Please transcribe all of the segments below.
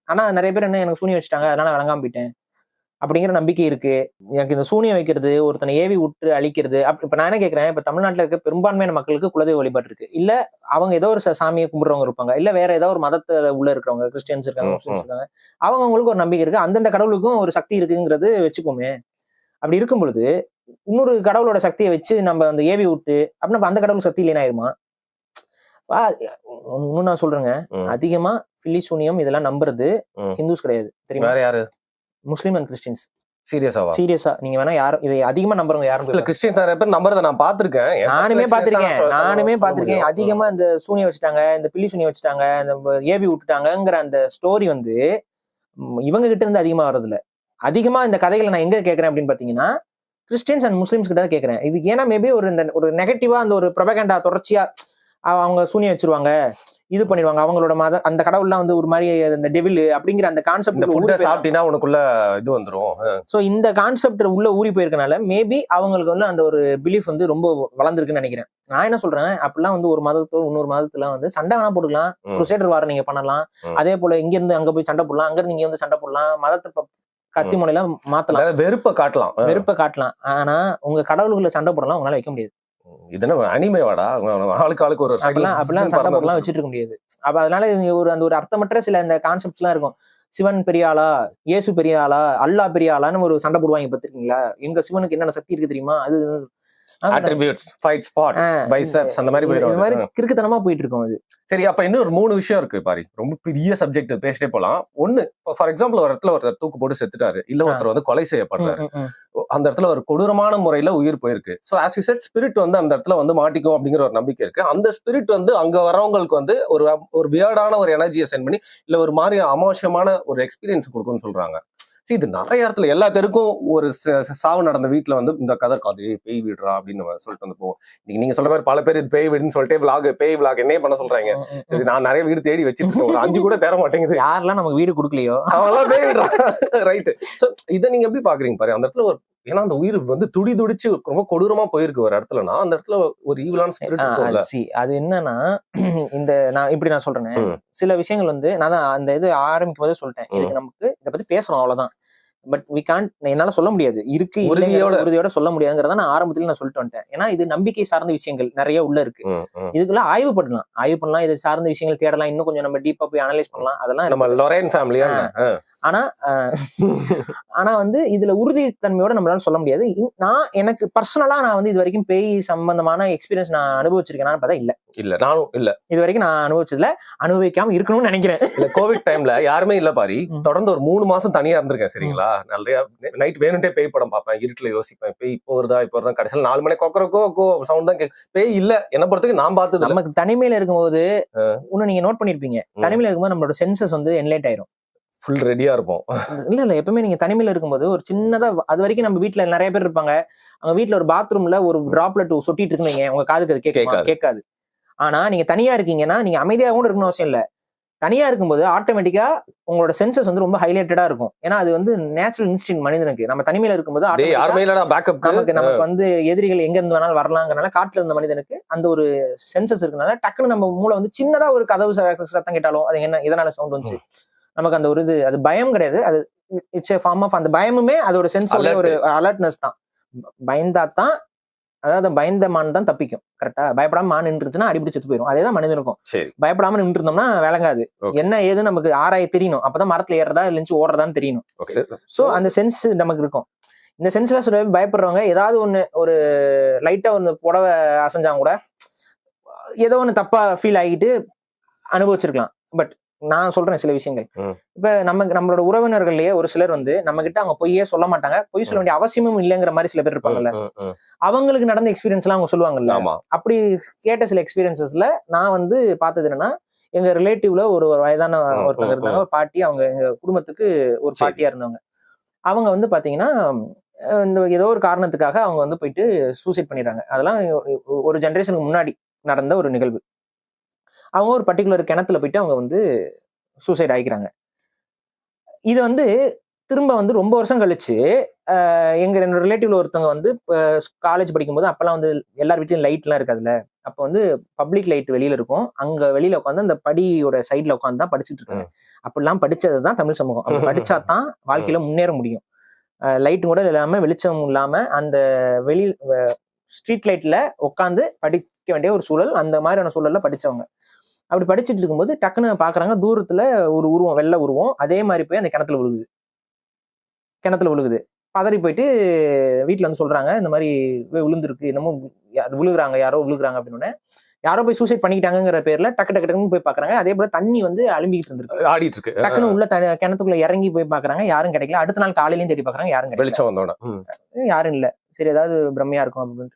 ஆனா நிறைய பேர் என்ன எனக்கு சூனியம் வச்சுட்டாங்க அதனால விளங்காம போயிட்டேன் அப்படிங்கிற நம்பிக்கை இருக்கு. எனக்கு இந்த சூனியம் வைக்கிறது, ஒருத்தனை ஏவி விட்டு அழிக்கிறது. இப்ப நான் என்ன கேட்கிறேன், இப்ப தமிழ்நாட்டுல இருக்க பெரும்பான்மையான மக்களுக்கு குலதெய்வ வழிபாடு இருக்கு. இல்ல அவங்க ஏதோ ஒரு சாமியை கும்பிடுறவங்க இருப்பாங்க. இல்ல வேற ஏதோ ஒரு மதத்துல உள்ள இருக்கிறவங்க, கிறிஸ்டியன்ஸ் இருக்காங்க, முஸ்லிம்ஸ் இருக்காங்க. அவங்களுக்கு ஒரு நம்பிக்கை இருக்கு. அந்தந்த கடவுளுக்கும் ஒரு சக்தி இருக்குங்கிறது வச்சுக்கோமே. அப்படி இருக்கும் பொழுது இன்னொரு கடவுளோட சக்தியை வச்சு நம்ம அந்த ஏவி விட்டு அப்படின்னா அந்த கடவுள் சக்தி இல்லைன்னா ஆயிருமா? இன்னும் நான் சொல்றேங்க, அதிகமா பில்லி சூனியம் இதெல்லாம் நம்புறது ஹிந்துஸ் கிடையாது தெரியுமா? யாரு? முஸ்லிம் அண்ட் கிறிஸ்டியன்ஸ். சீரியஸா நீங்க வேணா யாரும் இதை அதிகமா நம்புறவங்க யாரும் இல்ல, கிறிஸ்டியன்ஸ் நிறைய பேர் நம்புறத நான் பாத்திருக்கேன். நானுமே பாத்திருக்கேன். அதிகமா இந்த சூனியம் வச்சுட்டாங்க, இந்த பில்லி சூனியம் வச்சுட்டாங்க, இந்த ஏவி விட்டுட்டாங்கிற அந்த ஸ்டோரி வந்து இவங்க கிட்ட இருந்து அதிகமா வர்றதில்ல. அதிகமா இந்த கதைகளை நான் எங்க கேட்கறேன் அப்படின்னு பாத்தீங்கன்னா கிறிஸ்டியன்ஸ் அண்ட் முஸ்லிம்ஸ் கிட்ட கேட்கறேன். இது ஏன்னா மேபி ஒரு நெகட்டிவா அந்த ஒரு ப்ரொபகண்டா தொடர்ச்சியா அவங்க சூனியம் வச்சிருவாங்க, இது பண்ணிடுவாங்க, அவங்களோட அந்த கடவுள்லாம் வந்து ஒரு மாதிரி அந்த டெவில் அப்படிங்கிற அந்த கான்செப்ட் சாப்பிட்டீங்கன்னா உனக்குள்ள இது வந்துரும். சோ இந்த கான்செப்ட் உள்ள ஊறி போயிருக்கனால மேபி அவங்களுக்கு வந்து அந்த ஒரு பிலீஃப் வந்து ரொம்ப வளர்ந்துருக்குன்னு நினைக்கிறேன். நான் என்ன சொல்றேன், அப்படிலாம் வந்து ஒரு மதத்தோடு இன்னொரு மதத்துல வந்து சண்டை வேணா போட்டுக்கலாம், குருசேடர் வாரம் நீங்க பண்ணலாம், அதே போல இங்க இருந்து அங்க போய் சண்டை போடலாம், அங்க இருந்து இங்க வந்து சண்டை போடலாம், மதத்தை கத்தி முனையெல்லாம் மாத்தலாம், வெறுப்பை காட்டலாம். ஆனா உங்க கடவுளுக்குள்ள சண்டை போடலாம் உங்களால வைக்க முடியாது. அனிமைவாடா ஆளுக்கு ஒரு அப்படிலாம் சண்டை போடலாம் வச்சுட்டு இருக்க முடியாது. அப்ப அதனால அந்த ஒரு அர்த்தமற்ற சில இந்த கான்செப்ட்ஸ் எல்லாம் இருக்கும். சிவன் பெரிய ஆளா, இயேசு பெரிய ஆளா, அல்லா பெரிய ஆளான்னு ஒரு சண்டை போடுவாங்க பாத்துருக்கீங்களா? எங்க சிவனுக்கு என்னென்ன சக்தி இருக்கு தெரியுமா? அது கிறுக்குத்தனமா போயிட்டு இருக்கும் அது. சரி, அப்ப இன்னும் 3 விஷயம் இருக்கு பாரு, ரொம்ப பெரிய சப்ஜெக்ட் பேசிட்டே போலாம். ஒண்ணு, ஃபார் எக்ஸாம்பிள் ஒரு இடத்துல ஒருத்தர் தூக்கு போட்டு செத்துட்டாரு, இல்ல ஒருத்தர் வந்து கொலை செய்யப்படுறாரு, அந்த இடத்துல ஒரு கொடூரமான முறையில உயிர் போயிருக்கு. So as you said, spirit வந்து அந்த இடத்துல வந்து மாட்டிக்கும் அப்படிங்கிற ஒரு நம்பிக்கை இருக்கு. அந்த ஸ்பிரிட் வந்து அங்க வரவங்களுக்கு வந்து ஒரு வியர்டான ஒரு எனர்ஜியை சென்ட் பண்ணி இல்ல ஒரு மாதிரி அமாவசியமான ஒரு எக்ஸ்பீரியன்ஸ் கொடுக்கும்னு சொல்றாங்க. இது நிறைய இடத்துல எல்லா பேருக்கும் ஒரு சாவு நடந்த வீட்டுல வந்து இந்த கதை காது பேய் வீடுறா அப்படின்னு சொல்லிட்டு வந்து போவோம். நீங்க சொல்ற மாதிரி பல பேர் இது பேய் வீடுன்னு சொல்லிட்டு பேய் விளாக் என்ன பண்ண சொல்றாங்க. சரி, நான் நிறைய வீடு தேடி வச்சிருக்கேன், ஒரு 5 கூட தேர மாட்டேங்குது. யாரெல்லாம் நமக்கு வீடு கொடுக்கலையோ அவெல்லாம் பேய் விடுறா. ரைட்டு. சோ இதை நீங்க எப்படி பாக்குறீங்க பாரு? அந்த இடத்துல ஏன்னா அந்த உயிர் வந்து துடிச்சு ரொம்ப கொடூரமா போயிருக்கு ஒரு இடத்துலனா, அந்த இடத்துல ஒரு ஈவிலான ஸ்பிரிட். அது என்னன்னா, நான் சொல்றேன், சில விஷயங்கள் வந்து நான் தான் அந்த இது ஆரம்பிக்கும் போதே சொல்லிட்டேன், இதுக்கு நமக்கு இதை பத்தி பேசணும் அவ்வளவுதான். பட் வி கான்ட், என்னால சொல்ல முடியாது, இருக்கு உறுதியோட சொல்ல முடியாதுங்கிறத நான் ஆரம்பத்துல நான் சொல்லிட்டு வந்துட்டேன். ஏன்னா இது நம்பிக்கை சார்ந்த விஷயங்கள் நிறைய உள்ள இருக்கு. இதுக்குள்ள ஆய்வு பண்ணலாம், இது சார்ந்த விஷயங்கள் தேடலாம், இன்னும் கொஞ்சம் நம்ம டீப்பா போய் அனலைஸ் பண்ணலாம். அதெல்லாம் நம்ம லொரேன் ஃபேமிலியா. ஆனா வந்து இதுல உறுதித்தன்மையோட நம்மளால சொல்ல முடியாது. எனக்கு பர்சனலா நான் வந்து இது வரைக்கும் பேய் சம்பந்தமான எக்ஸ்பீரியன்ஸ் நான் அனுபவிச்சிருக்கேன் பார்த்தா இல்ல நானும் இல்ல, இது வரைக்கும் நான் அனுபவிச்சதுல, அனுபவிக்காம இருக்கணும்னு நினைக்கிறேன். இல்ல, கோவிட் டைம்ல யாருமே இல்ல பாரி, தொடர்ந்து ஒரு 3 மாசம் தனியா இருந்திருக்கேன். சரிங்களா, நிறைய நைட் வேணும்ட்டே பேய் படம் பார்ப்பேன், இருட்டுல யோசிப்பேன், பேய் இப்போ வருதா, கடைசியில் 4 மணி கொக்கரக்கோ சவுண்ட் தான் பேய் இல்ல. என்ன பொறுத்தவரைக்கும் நான் பார்த்தது, நமக்கு தனிமையில இருக்கும்போது இன்னும் நீங்க நோட் பண்ணிருப்பீங்க, தனிமையில இருக்கும்போது நம்மளோட சென்சஸ் வந்து என்லைட் ஆயிரும், ஃபுல் ரெடியா இருப்போம். இல்ல எப்பவுமே நீங்க தனிமையில இருக்கும்போது ஒரு சின்னதா, அது வரைக்கும் நம்ம வீட்டுல நிறைய பேர் இருப்பாங்க, அவங்க வீட்டுல ஒரு பாத்ரூம்ல ஒரு டிராப்லெட் சொட்டிட்டு இருக்குன்னு உங்க காதுக்கு அது கேட்காது. ஆனா நீங்க தனியா இருக்கீங்கன்னா நீங்க அமைதியாக கூட இருக்கணும் அவசியம் இல்ல, தனியா இருக்கும்போது ஆட்டோமேட்டிக்கா உங்களோட சென்சஸ் வந்து ரொம்ப ஹைலைட்டடா இருக்கும். ஏன்னா அது வந்து நேச்சுரல் இன்ஸ்டிங்க்ட் மனிதனுக்கு. நம்ம தனிமையில இருக்கும்போது நமக்கு வந்து எதிரிகள் எங்க இருந்து வேணாலும் வரலாங்கிறனால, காட்டுல இருந்த மனிதனுக்கு அந்த ஒரு சென்சஸ் இருக்கனால டக்குன்னு நம்ம மூளை வந்து சின்னதா ஒரு கதவு சத்தம் கேட்டாலும் அது என்ன இதனால சவுண்ட் வந்துச்சு, நமக்கு அந்த ஒரு இது, அது பயம் கிடையாது, அது இட்ஸ் ஏ ஃபார்ம் ஆஃப், அந்த பயமுமே அதோட சென்ஸோட ஒரு அலர்ட்னஸ் தான். பயந்தாதான், அதாவது பயந்த மான் தான் தப்பிக்கும். கரெக்டா? பயப்படாம மான் நின்றுச்சுன்னா அடிபிடி செத்து போயிடும். அதேதான் மனிதனுக்கும். பயப்படாம நின்று இருந்தோம்னா விளங்காது, என்ன ஏது நமக்கு ஆராய தெரியணும், அப்பதான் மரத்துல ஏறதா இல்லைன்னு ஓடுறதான்னு தெரியணும். சோ அந்த சென்ஸ் நமக்கு இருக்கும். இந்த சென்ஸ்ல சொல்ல பயப்படுறவங்க ஏதாவது ஒண்ணு, ஒரு லைட்டா ஒண்ணு புடவை அசைஞ்சாங்க கூட ஏதோ ஒண்ணு தப்பா ஃபீல் ஆகிட்டு அனுபவிச்சிருக்கலாம். பட் நான் சொல்றேன் சில விஷயங்கள், இப்ப நம்மளோட உறவினர்கள்லயே ஒரு சிலர் வந்து நம்ம கிட்ட அவங்க பொய்யே சொல்ல மாட்டாங்க, பொய் சொல்ல வேண்டிய அவசியமும் இல்லைங்கிற மாதிரி சில பேர் இருப்பாங்கல்ல, அவங்களுக்கு நடந்த எக்ஸ்பீரியன்ஸ் எல்லாம் அவங்க சொல்லுவாங்கல்ல. அப்படி கேட்ட சில எக்ஸ்பீரியன்சஸ்ல நான் வந்து பார்த்தது என்னன்னா, எங்க ரிலேட்டிவ்ல ஒரு வயதான ஒருத்தங்க இருந்தாங்க, ஒரு பாட்டி, அவங்க எங்க குடும்பத்துக்கு ஒரு பாட்டியா இருந்தவங்க. அவங்க வந்து பாத்தீங்கன்னா இந்த ஏதோ ஒரு காரணத்துக்காக அவங்க வந்து போயிட்டு சூசைட் பண்ணிடுறாங்க. அதெல்லாம் ஒரு ஜெனரேஷனுக்கு முன்னாடி நடந்த ஒரு நிகழ்வு. அவங்க ஒரு பர்டிகுலர் கிணத்துல போயிட்டு அவங்க வந்து சூசைட் ஆகிக்கிறாங்க. இது வந்து திரும்ப வந்து ரொம்ப வருஷம் கழிச்சு என்னோட ரிலேட்டிவ்ல ஒருத்தவங்க வந்து காலேஜ் படிக்கும்போது அப்பெல்லாம் வந்து எல்லார் வீட்லயும் லைட்லாம் இருக்காதுல்ல. அப்போ வந்து பப்ளிக் லைட் வெளியில இருக்கும். அங்க வெளியில உட்காந்து அந்த படியோட சைட்ல உட்காந்து தான் படிச்சுட்டு இருக்காங்க. அப்படிலாம் படிச்சது தான் தமிழ் சமூகம். அப்படி படிச்சா தான் வாழ்க்கையில முன்னேற முடியும். லைட் கூட இல்லாம வெளிச்சம் இல்லாம அந்த வெளி ஸ்ட்ரீட் லைட்ல உட்காந்து படிக்க வேண்டிய ஒரு சூழல். அந்த மாதிரியான சூழல்ல படிச்சவங்க. அப்படி படிச்சுட்டு இருக்கும்போது டக்குன்னு பாக்குறாங்க தூரத்துல ஒரு உருவம், வெள்ளை உருவம் அதே மாதிரி போய் அந்த கிணத்துல விழுகுது. பதறி போயிட்டு வீட்டுல வந்து சொல்றாங்க, இந்த மாதிரி விழுந்திருக்கு, என்னமோ யாரோ விழுகுறாங்க அப்படின்னு. யாரோ போய் சூசைட் பண்ணிக்கிட்டாங்கிற பேர்ல டக்குன்னு போய் பாக்குறாங்க. அதே போல தண்ணி வந்து அலும்பிக்கிட்டு இருந்திருக்கு, ஆடிட்டு இருக்கு. டக்குன்னு உள்ள கிணத்துக்குள்ள இறங்கி போய் பாக்குறாங்க, யாரும் கிடைக்கல. அடுத்த நாள் காலையிலயும் தேடி பாக்குறாங்க, யாரும் கிடைக்கல. வெளிச்சம் வந்தோட யாரும் இல்ல. சரி, ஏதாவது பிரம்மையா இருக்கும் அப்படின்னு.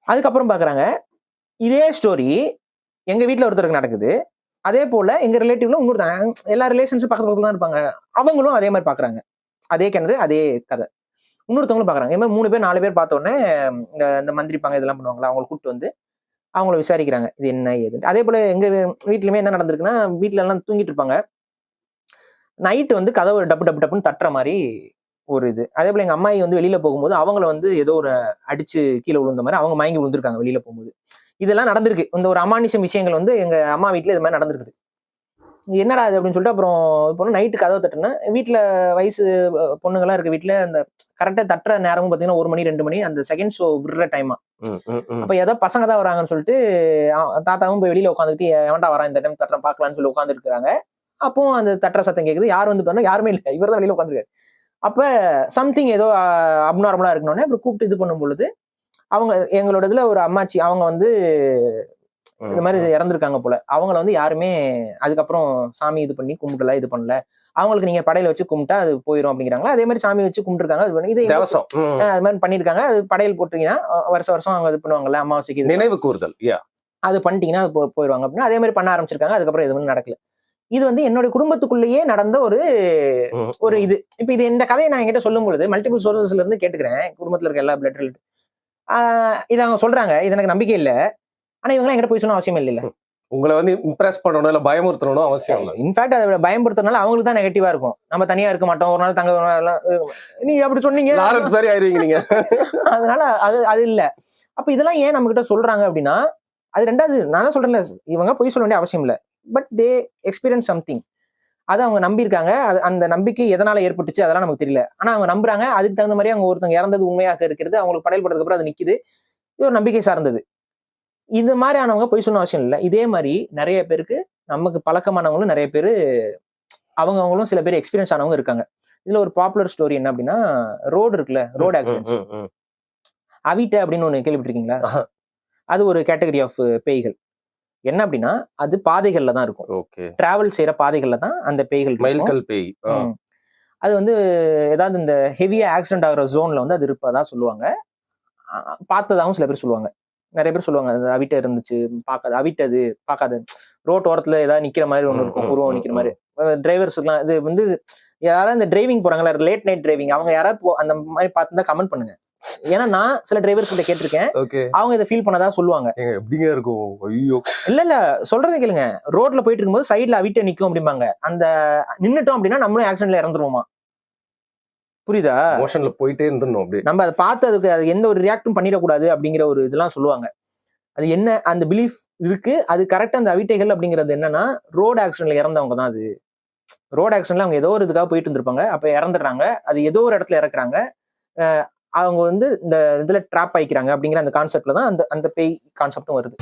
அதுக்கப்புறம் பாக்குறாங்க இதே ஸ்டோரி எங்க வீட்டுல ஒருத்தருக்கு நடக்குது. அதே போல எங்க ரிலேட்டிவ்ல இன்னொருத்தாங்க, எல்லா ரிலேஷன்ஸும் பக்கத்துல தான் இருப்பாங்க. அவங்களும் அதே மாதிரி பாக்குறாங்க. அதே கிணறு, அதே கதை. இன்னொருத்தவங்களும் பாக்குறாங்க. இந்த மாதிரி 3 பேர் 4 பேர் பார்த்த உடனே இந்த மந்திரிப்பாங்க, இதெல்லாம் பண்ணுவாங்களா, அவங்களை கூப்பிட்டு வந்து அவங்கள விசாரிக்கிறாங்க, இது என்ன ஏது. அதே போல எங்க வீட்லயுமே என்ன நடந்திருக்குன்னா, வீட்டுல எல்லாம் தூங்கிட்டு இருப்பாங்க. நைட்டு வந்து கதவு டப்புன்னு தட்டுற மாதிரி ஒரு இது. அதே போல எங்க அம்மாயி வந்து வெளியில போகும்போது அவங்கள வந்து ஏதோ ஒரு அடிச்சு கீழே விழுந்த மாதிரி அவங்க மயங்கி விழுந்திருக்காங்க வெளியில போகும்போது. இதெல்லாம் நடந்திருக்கு. இந்த ஒரு அமானுஷம் விஷயங்கள் வந்து எங்க அம்மா வீட்டுல இது மாதிரி நடந்திருக்குது. என்னடா அது அப்படின்னு சொல்லிட்டு அப்புறம் இப்போ நைட்டு கதவை தட்டுனா, வீட்டுல வயசு பொண்ணுங்கெல்லாம் இருக்க வீட்டுல அந்த கரெக்டா தட்டுற நேரமும் பாத்தீங்கன்னா 1 மணி 2 மணி அந்த செகண்ட் ஷோ விடுற டைமா. அப்ப ஏதோ பசங்க தான் வராங்கன்னு சொல்லிட்டு தாத்தாவும் போய் வெளியில உட்காந்துட்டு எவன்டா வரான் இந்த டைம் தட்டுறேன் பாக்கலான்னு சொல்லி உட்காந்துட்டு இருக்காங்க. அப்போ அந்த தட்டுற சத்தம் கேக்குது. யார் வந்து பாருங்க, யாருமே இல்லை, இவர் தான் வெளியில உட்காந்துருக்காரு. அப்ப சம்திங் ஏதோ அப்நார்மலா இருக்கணும்னே அப்புறம் கூப்பிட்டு இது பண்ணும் பொழுது அவங்க எங்களோட இதுல ஒரு அம்மாச்சி, அவங்க வந்து இந்த மாதிரி இறந்துருக்காங்க போல. அவங்கள வந்து யாருமே அதுக்கப்புறம் சாமி இது பண்ணி கும்பிடல, இது பண்ணல. அவங்களுக்கு நீங்க படையில வச்சு கும்பிட்டா அது போயிடும் அப்படிங்கிறாங்களா. அதே மாதிரி சாமி வச்சு கும்பிட்டுருக்காங்க. அது மாதிரி பண்ணிருக்காங்க. அது படையல் போட்டீங்கன்னா வருஷம் அவங்க இது பண்ணுவாங்கல்ல, அமாவாசைக்கு நினைவு கூறுதல், அது பண்ணிட்டீங்கன்னா போயிடுவாங்க அப்படின்னு அதே மாதிரி பண்ண ஆரம்பிச்சிருக்காங்க. அதுக்கப்புறம் எதுவும் நடக்கல. இது வந்து என்னோட குடும்பத்துக்குள்ளேயே நடந்த ஒரு இது. இப்ப இது இந்த கதையை நான் என்கிட்ட சொல்லும் பொழுது மல்டிபிள் சோர்சஸ்ல இருந்து கேட்டுக்கிறேன். குடும்பத்துல இருக்க எல்லா பிளட் ரிலேட்டிவ் இதை அவங்க சொல்றாங்க. இது எனக்கு நம்பிக்கை இல்லை. ஆனா இவங்க என்கிட்ட போய் சொன்ன அவசியம் இல்ல. உங்களை வந்து இம்ப்ரெஸ் பண்ணணும் இல்ல பயமுறுத்தணும் அவசியம் இல்லை. இன்ஃபேக்ட் அதை பயமுறுத்தனால அவங்களுக்கு தான் நெகட்டிவா இருக்கும். நம்ம தனியா இருக்க மாட்டோம், ஒரு நாள் தங்க, நீங்க அப்படி சொன்னீங்க நீங்க. அதனால அது இல்ல. அப்ப இதெல்லாம் ஏன் நம்ம கிட்ட சொல்றாங்க அப்படின்னா, அது ரெண்டாவது நான் தான் சொல்றேன்ல, இவங்க போய் சொல்ல வேண்டிய அவசியம் இல்லை. But they experience something. அதை அவங்க நம்பியிருக்காங்க. அந்த நம்பிக்கை எதனால ஏற்பட்டுச்சு அதெல்லாம் நமக்கு தெரியல. ஆனா அவங்க நம்புறாங்க. அதுக்கு தகுந்த மாதிரி அவங்க ஒருத்தங்க இறந்தது உண்மையாக இருக்கிறது, அவங்களுக்கு படையல் போட்டதுக்கு அப்புறம் அது நிக்குது. இது ஒரு நம்பிக்கை சார்ந்தது. இது மாதிரியானவங்க போய் சொன்ன அவசியம் இல்லை. இதே மாதிரி நிறைய பேருக்கு நமக்கு பழக்கமானவங்களும் நிறைய பேரு அவங்களும் சில பேர் எக்ஸ்பீரியன்ஸ் ஆனவங்க இருக்காங்க. இதுல ஒரு பாப்புலர் ஸ்டோரி என்ன அப்படின்னா, ரோடு இருக்குல்ல, ரோடு ஆக்சிடென்ட்ஸ். அவிட்ட அப்படின்னு ஒண்ணு கேள்விப்பட்டிருக்கீங்களா? அது ஒரு கேட்டகரி ஆஃப் பேய்கள். என்ன அப்படின்னா, அது பாதைகள்ல தான் இருக்கும். டிராவல் செய்யற பாதைகள்ல தான் அந்த பேய்கள் பேய். அது வந்து ஏதாவது இந்த ஹெவியா ஆக்சிடென்ட் ஆகிற ஜோன்ல வந்து அது இருப்பதா சொல்லுவாங்க. பார்த்ததாகவும் சில பேர் சொல்லுவாங்க. நிறைய பேர் சொல்லுவாங்க, அது அவிட்ட இருந்துச்சு, அவிட்டது பார்க்காது. ரோட் ஓரத்துல ஏதாவது நிக்கிற மாதிரி ஒண்ணு இருக்கும், உருவம் நிக்கிற மாதிரி. டிரைவர்ஸ்க்குலாம் இது வந்து யாராவது இந்த டிரைவிங் போறாங்களா, லேட் நைட் டிரைவிங், அவங்க யாராவது அந்த மாதிரி பார்த்துதான் கமெண்ட் பண்ணுங்க. ஏன்னா நான் சில டிரைவர்ஸ் கிட்ட கேட்டிருக்கேன், அவங்க இதை ஃபீல் பண்ணதா சொல்லுவாங்க. எப்படிங்க இருக்கும்? ஐயோ இல்ல சொல்றதை கேளுங்க. ரோட்ல போயிட்டு இருக்கும்போது சைட்ல அவிட்ட நிக்கும் அப்படிம்பாங்க. அந்த நின்னுட்டோம் அப்படின்னா நம்மளும் ஆக்சிடென்ட்ல இறந்துருவோமா. புரியுதா? மோஷன்ல போயிட்டே இருந்துடணும். அப்படி நம்ம அதை பார்த்து அதுக்கு அது எந்த ஒரு ரியாக்டும் பண்ணிடக்கூடாது அப்படிங்கிற ஒரு இதெல்லாம் சொல்லுவாங்க. அது என்ன அந்த பிலீஃப் இருக்கு. அது கரெக்டா அந்த அவிட்டைகள் அப்படிங்கிறது என்னன்னா, ரோடு ஆக்சிடென்ட்ல இறந்தவங்க தான். அது ரோடு ஆக்சிடென்ட்ல அவங்க ஏதோ ஒரு இதுக்காக போயிட்டு இருந்திருப்பாங்க, அப்ப இறந்துடுறாங்க. அது ஏதோ ஒரு இடத்துல இறக்குறாங்க. அவங்க வந்து இந்த இதுல ட்ராப் ஆயிக்கிறாங்க அப்படிங்கிற அந்த கான்செப்ட்ல தான் அந்த பேய் கான்செப்டும் வருது.